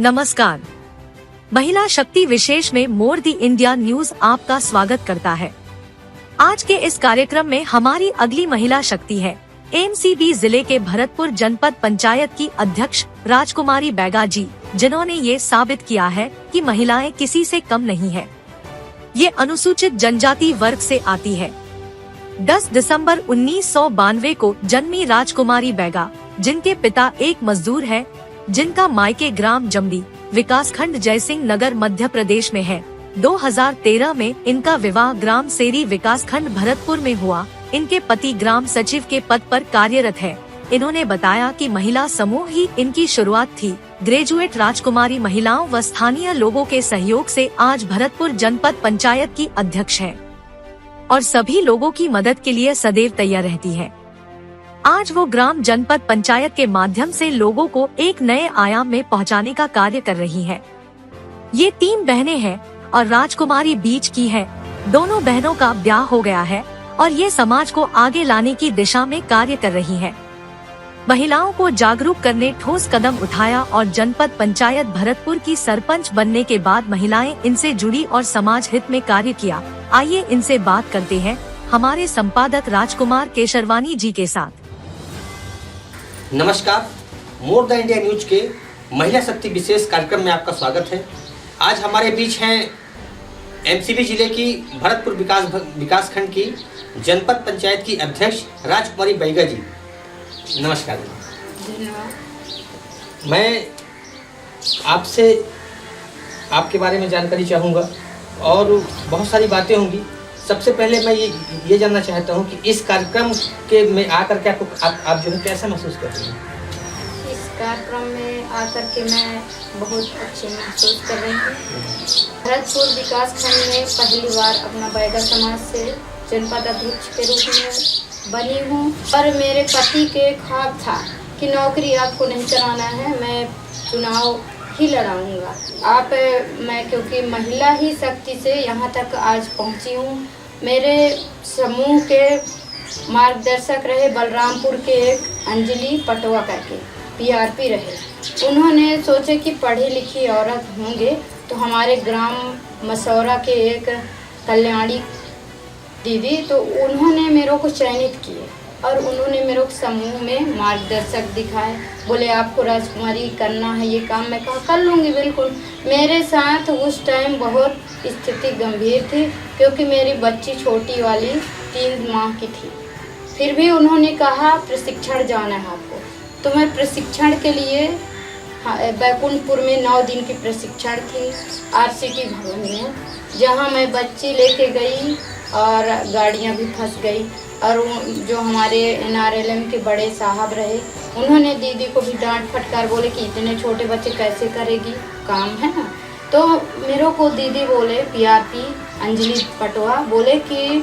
नमस्कार। महिला शक्ति विशेष में मोर दी इंडिया न्यूज आपका स्वागत करता है। आज के इस कार्यक्रम में हमारी अगली महिला शक्ति है एमसीबी जिले के भरतपुर जनपद पंचायत की अध्यक्ष राजकुमारी बैगा जी, जिन्होंने ये साबित किया है कि महिलाएं किसी से कम नहीं है। ये अनुसूचित जनजाति वर्ग से आती है। 10 दिसंबर 1992 को जन्मी राजकुमारी बैगा, जिनके पिता एक मजदूर है, जिनका मायके ग्राम जमडी विकासखंड जयसिंह नगर मध्य प्रदेश में है। 2013 में इनका विवाह ग्राम सेरी विकासखंड भरतपुर में हुआ। इनके पति ग्राम सचिव के पद पर कार्यरत है। इन्होंने बताया कि महिला समूह ही इनकी शुरुआत थी। ग्रेजुएट राजकुमारी महिलाओं व स्थानीय लोगों के सहयोग से आज भरतपुर जनपद पंचायत की अध्यक्ष है और सभी लोगों की मदद के लिए सदैव तैयार रहती है। आज वो ग्राम जनपद पंचायत के माध्यम से लोगों को एक नए आयाम में पहुंचाने का कार्य कर रही है। ये 3 बहनें हैं और राजकुमारी बीच की है। दोनों बहनों का ब्याह हो गया है और ये समाज को आगे लाने की दिशा में कार्य कर रही है। महिलाओं को जागरूक करने ठोस कदम उठाया और जनपद पंचायत भरतपुर की सरपंच बनने के बाद महिलाएं इनसे जुड़ी और समाज हित में कार्य किया। आइए इनसे बात करते हैं हमारे संपादक राजकुमार केशरवानी जी के साथ। नमस्कार, मोर द इंडिया न्यूज के महिला शक्ति विशेष कार्यक्रम में आपका स्वागत है। आज हमारे बीच हैं एमसीबी जिले की भरतपुर विकासखंड की जनपद पंचायत की अध्यक्ष राजकुमारी बैगा जी। नमस्कार। धन्यवाद। मैं आपसे आपके बारे में जानकारी चाहूँगा और बहुत सारी बातें होंगी। सबसे पहले मैं ये जानना चाहता हूँ कि इस कार्यक्रम के में आकर के आप जो है कैसा महसूस कर रही हैं? इस कार्यक्रम में आकर के मैं बहुत अच्छे महसूस कर रही हूँ। भरतपुर विकासखंड में पहली बार अपना बैगा समाज से जनपद अध्यक्ष के रूप में बनी हूँ और मेरे पति के ख्वाब था कि नौकरी आपको नहीं कराना है, मैं चुनाव ही लड़ाऊंगा। मैं क्योंकि महिला ही शक्ति से यहाँ तक आज पहुँची हूँ। मेरे समूह के मार्गदर्शक रहे बलरामपुर के एक अंजलि पटवा करके पीआरपी रहे। उन्होंने सोचे कि पढ़ी लिखी औरत होंगे तो हमारे ग्राम मसौरा के एक कल्याणी दीदी, तो उन्होंने मेरे को चयनित किए और उन्होंने मेरे को समूह में मार्गदर्शक दिखाए। बोले आपको राजकुमारी करना है ये काम। मैं कहा कर लूँगी बिल्कुल। मेरे साथ उस टाइम बहुत स्थिति गंभीर थी क्योंकि मेरी बच्ची छोटी वाली 3 माह की थी। फिर भी उन्होंने कहा प्रशिक्षण जाना है आपको, तो मैं प्रशिक्षण के लिए बैकुंठपुर में 9 दिन की प्रशिक्षण थी RCT भवन में, जहाँ मैं बच्ची लेके गई और गाड़ियाँ भी फंस गई। और जो हमारे NRLM के बड़े साहब रहे, उन्होंने दीदी को भी डांट फटकार बोले कि इतने छोटे बच्चे कैसे करेगी काम, है ना। तो मेरे को दीदी बोले पीआरपी अंजलि पटवा बोले कि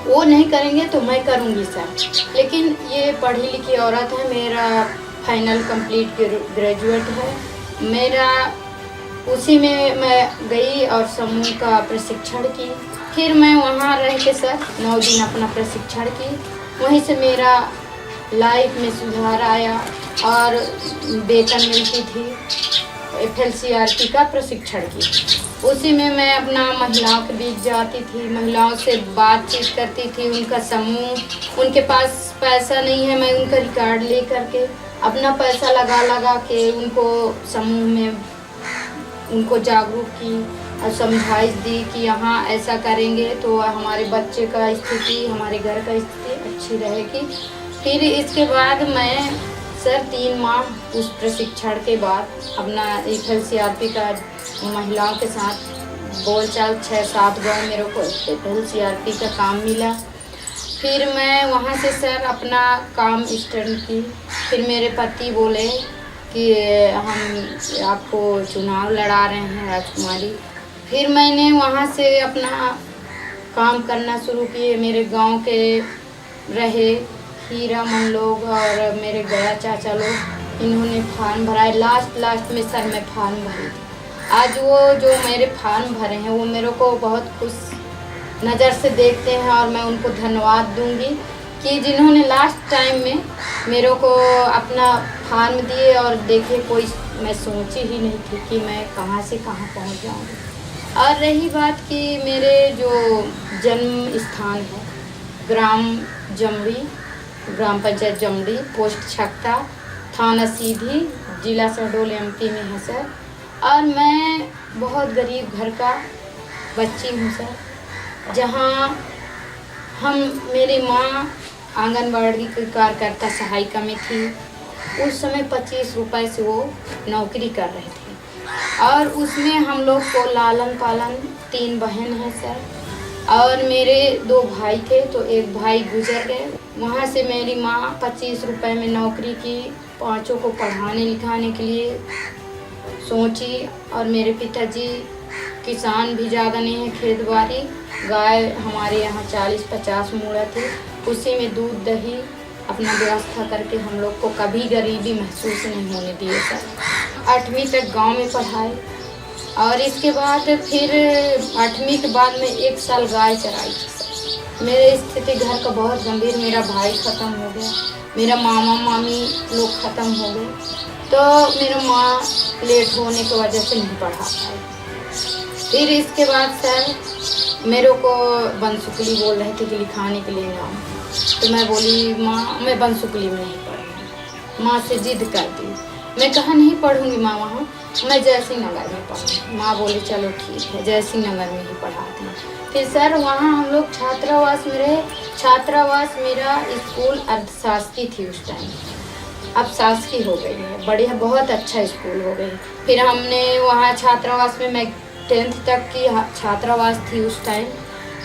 वो नहीं करेंगे तो मैं करूँगी सर। लेकिन ये पढ़ी लिखी औरत है, मेरा फाइनल कंप्लीट ग्रेजुएट है मेरा। उसी में मैं गई और समूह का प्रशिक्षण की। फिर मैं वहाँ रह के सर 9 दिन अपना प्रशिक्षण की। वहीं से मेरा लाइफ में सुधार आया और वेतन मिलती थी। FLCRT का प्रशिक्षण की। उसी में मैं अपना महिलाओं के बीच जाती थी, महिलाओं से बातचीत करती थी। उनका समूह, उनके पास पैसा नहीं है, मैं उनका रिकॉर्ड ले करके अपना पैसा लगा के उनको समूह में उनको जागरूक की और समझाइश दी कि यहाँ ऐसा करेंगे तो हमारे बच्चे का स्थिति, हमारे घर का स्थिति अच्छी रहेगी। फिर इसके बाद मैं सर 3 माह उस प्रशिक्षण के बाद अपना FLCRT का महिलाओं के साथ बोलचाल 6-7 गाँव मेरे को FLCRT का काम मिला। फिर मैं वहाँ से सर अपना काम स्टार्ट की। फिर मेरे पति बोले कि हम आपको चुनाव लड़ा रहे हैं राजकुमारी। फिर मैंने वहाँ से अपना काम करना शुरू किए। मेरे गांव के रहे हीरा मन लोग और मेरे गया चाचा लोग, इन्होंने फार्म भराए। लास्ट में सर मैं फार्म भरी थी। आज वो जो मेरे फार्म भरे हैं वो मेरे को बहुत खुश नज़र से देखते हैं और मैं उनको धन्यवाद दूंगी कि जिन्होंने लास्ट टाइम में मेरे को अपना फार्म दिए और देखे कोई मैं सोची ही नहीं थी कि मैं कहाँ से कहाँ पहुँच जाऊँगी। और रही बात कि मेरे जो जन्म स्थान है ग्राम जमड़ी, ग्राम पंचायत जमड़ी, पोस्ट छक्ता, थाना सीधी, जिला शहडोल MP में है सर। और मैं बहुत गरीब घर का बच्ची हूँ सर, जहाँ मेरी माँ आंगनबाड़ी की कार्यकर्ता सहायिका में थी। उस समय 25 रुपए से वो नौकरी कर रहे थे और उसमें हम लोग को लालन पालन 3 बहन हैं सर और मेरे 2 भाई थे, तो एक भाई गुजर गए। वहाँ से मेरी माँ 25 रुपए में नौकरी की, 5 को पढ़ाने लिखाने के लिए सोची। और मेरे पिताजी किसान भी ज़्यादा नहीं है, खेत बाड़ी, गाय हमारे यहाँ 40-50 मूड़ा थे, उसी में दूध दही अपना व्यवस्था करके हम लोग को कभी गरीबी महसूस नहीं होने दिए सर। 8वीं तक गांव में पढ़ाए और इसके बाद फिर 8वीं के बाद में 1 साल गाय चराई थी सर। मेरी स्थिति घर का बहुत गंभीर, मेरा भाई ख़त्म हो गया, मेरा मामा मामी लोग ख़त्म हो गए, तो मेरा माँ लेट होने की वजह से नहीं पढ़ा पाई। फिर इसके बाद सर मेरे को बनसुकली बोल रहे थे कि लिखाने के लिए नाम, तो मैं बोली माँ मैं बनसुकली में नहीं पढ़ूँगी। माँ से जिद कर दी, मैं कहा नहीं पढ़ूँगी माँ, वहाँ मैं जयसिंह नगर में पढ़ूँगी। माँ बोली चलो ठीक है, जयसिंह नगर में ही पढ़ाते हैं। फिर सर वहाँ हम लोग छात्रावास में रहे। छात्रावास मेरा स्कूल अर्धशासकीय थी उस टाइम, अब शासकीय हो गई है, बढ़िया बहुत अच्छा स्कूल हो गई। फिर हमने वहाँ छात्रावास में, मैं 10th तक की छात्रावास थी उस टाइम,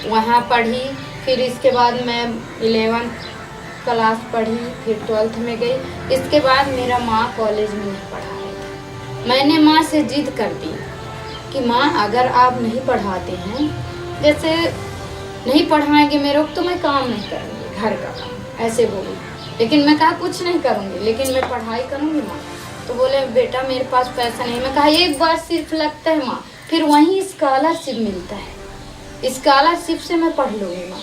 वहाँ पढ़ी। फिर इसके बाद मैं 11th क्लास पढ़ी, फिर 12th में गई। इसके बाद मेरा माँ कॉलेज में नहीं पढ़ा रही थी। मैंने माँ से जिद कर दी कि माँ अगर आप नहीं पढ़ाते हैं, जैसे नहीं पढ़ाएंगे मेरे को, तो मैं काम नहीं करूँगी, घर का काम, ऐसे बोली। लेकिन मैं कहा कुछ नहीं करूँगी, लेकिन मैं पढ़ाई करूँगी माँ। तो बोले बेटा मेरे पास पैसा नहीं। मैं कहा एक बार सिर्फ लगता है माँ, फिर वहीं स्कॉलरशिप मिलता है, स्कॉलरशिप से मैं पढ़ लूँगी माँ।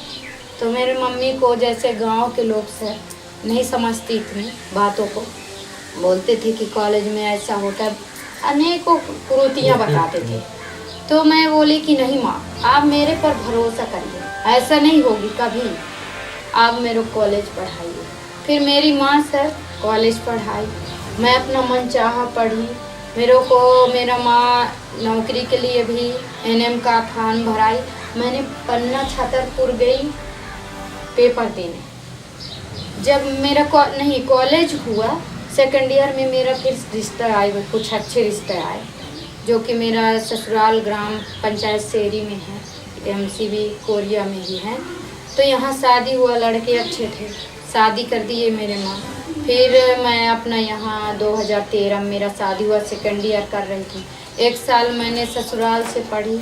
तो मेरे मम्मी को, जैसे गांव के लोग सर नहीं समझती इतनी बातों को, बोलते थे कि कॉलेज में ऐसा होता है, अनेकों कुरीतियाँ बताते थे। तो मैं बोली कि नहीं माँ आप मेरे पर भरोसा करिए, ऐसा नहीं होगी कभी, आप मेरे कॉलेज पढ़ाइए। फिर मेरी माँ सर कॉलेज पढ़ाई, मैं अपना मन चाहा पढ़ी। मेरा माँ नौकरी के लिए भी NM का फॉर्म भराई। मैंने पन्ना छतरपुर गई पेपर देने। जब मेरा कॉलेज हुआ, 2nd ईयर में मेरा फिर रिश्ता आए, कुछ अच्छे रिश्ते आए, जो कि मेरा ससुराल ग्राम पंचायत शेरी में है, MCB कोरिया में ही है। तो यहाँ शादी हुआ, लड़के अच्छे थे, शादी कर दिए मेरे माँ। फिर मैं अपना यहाँ 2013 में मेरा शादी हुआ, 2nd ईयर कर रही थी। 1 साल मैंने ससुराल से पढ़ी,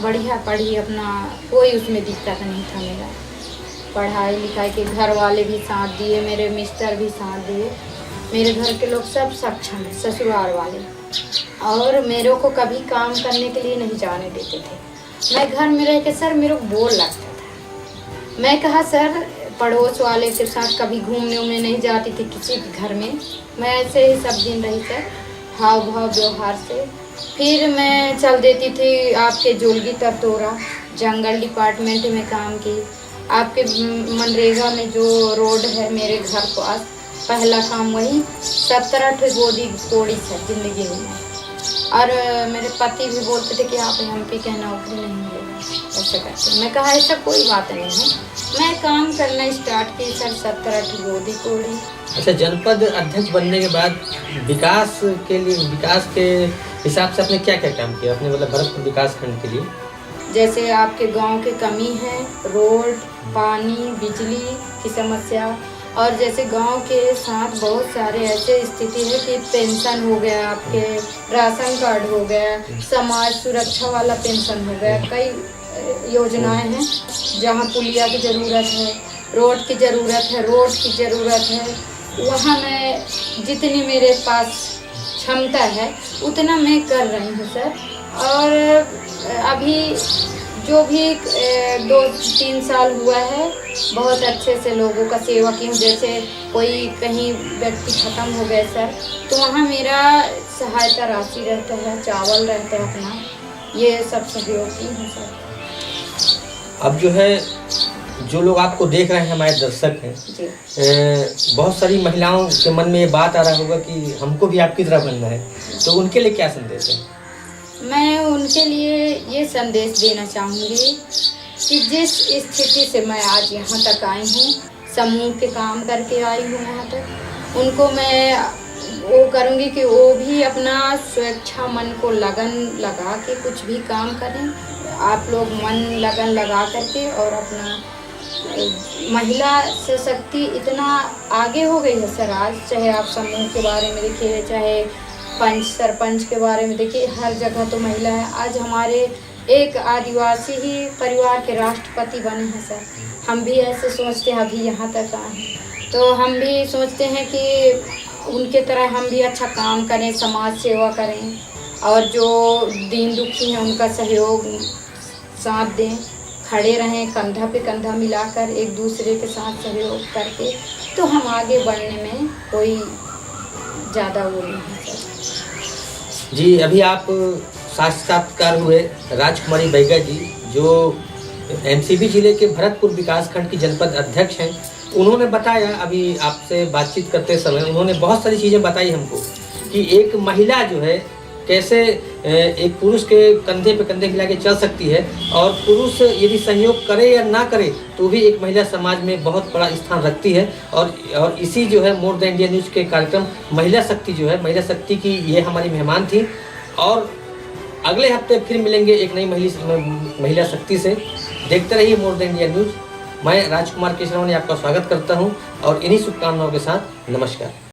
बढ़िया पढ़ी, अपना कोई उसमें दिक्कत नहीं था मेरा। पढ़ाई लिखाई के घर वाले भी साथ दिए, मेरे मिस्टर भी साथ दिए, मेरे घर के लोग सब सक्षम है, ससुराल वाले। और मेरे को कभी काम करने के लिए नहीं जाने देते थे। मैं घर में रह के सर मेरे को बोर लगता था। मैं कहा सर पड़ोस वाले के साथ कभी घूमने उमने नहीं जाती थी किसी के घर में, मैं ऐसे ही सब दिन रही सर, हाव भाव व्यवहार से। फिर मैं चल देती थी आपके जोलगी तरतोरा, जंगल डिपार्टमेंट में काम की। आपके मनरेगा में जो रोड है मेरे घर पास, पहला काम वही, 17 गोदी कोड़ी है जिंदगी में। और मेरे पति भी बोलते थे कि आप MP के नौकरी नहीं मिलेगा, ऐसा करते। मैं कहा ऐसा कोई बात नहीं है, मैं काम करना स्टार्ट की सर, 17 गोदी कोड़ी। अच्छा, जनपद अध्यक्ष बनने के बाद विकास के हिसाब से आपने क्या क्या काम किया अपने, मतलब भरतपुर विकास खंड के लिए? जैसे आपके गांव की कमी है, रोड, पानी, बिजली की समस्या, और जैसे गांव के साथ बहुत सारे ऐसे स्थिति है कि पेंशन हो गया, आपके राशन कार्ड हो गया, समाज सुरक्षा वाला पेंशन हो गया, कई योजनाएं हैं। जहां पुलिया की ज़रूरत है, रोड की ज़रूरत है, रोड की ज़रूरत है, वहां मैं जितनी मेरे पास क्षमता है उतना मैं कर रही हूँ सर। और अभी जो भी 2-3 साल हुआ है बहुत अच्छे से लोगों का सेवा की हूँ। जैसे कोई कहीं व्यक्ति ख़त्म हो गए सर, तो वहाँ मेरा सहायता राशि रहता है, चावल रहता है अपना, ये सब सहयोग की हूँ सर। अब जो है जो लोग आपको देख रहे हैं, हमारे दर्शक हैं, बहुत सारी महिलाओं के मन में ये बात आ रहा होगा कि हमको भी आपकी तरह बनना है, तो उनके लिए क्या संदेश है? मैं उनके लिए ये संदेश देना चाहूँगी कि जिस स्थिति से मैं आज यहाँ तक आई हूँ, समूह के काम करके आई हूँ यहाँ तक, उनको मैं वो करूँगी कि वो भी अपना स्वेच्छा मन को लगन लगा के कुछ भी काम करें। आप लोग मन लगन लगा करके और अपना महिला सशक्ति इतना आगे हो गई है सर आज, चाहे आप समूह के बारे में देखिए, चाहे पंच सरपंच के बारे में देखिए, हर जगह तो महिला है। आज हमारे एक आदिवासी ही परिवार के राष्ट्रपति बने हैं सर। हम भी ऐसे सोचते हैं, अभी यहाँ तक आए हैं तो हम भी सोचते हैं कि उनके तरह हम भी अच्छा काम करें, समाज सेवा करें और जो दीन दुखी हैं उनका सहयोग साथ दें, खड़े रहें कंधा पे कंधा मिलाकर एक दूसरे के साथ सहयोग करके, तो हम आगे बढ़ने में कोई ज़्यादा वो नहीं है सर। जी, अभी आप साक्षात्कार हुए राजकुमारी बैगा जी, जो एमसीबी जिले के भरतपुर विकासखंड की जनपद अध्यक्ष हैं। उन्होंने बताया, अभी आपसे बातचीत करते समय उन्होंने बहुत सारी चीज़ें बताई हमको कि एक महिला जो है कैसे एक पुरुष के कंधे पे कंधे मिला के चल सकती है, और पुरुष यदि सहयोग करे या ना करे तो भी एक महिला समाज में बहुत बड़ा स्थान रखती है। और इसी जो है मोर द इंडिया न्यूज़ के कार्यक्रम महिला शक्ति जो है, महिला शक्ति की ये हमारी मेहमान थी। और अगले हफ्ते फिर मिलेंगे एक नई महिला शक्ति से। देखते रहिए मोर द इंडिया न्यूज़। मैं राजकुमार केशरवानी आपका स्वागत करता हूँ और इन्हीं शुभकामनाओं के साथ नमस्कार।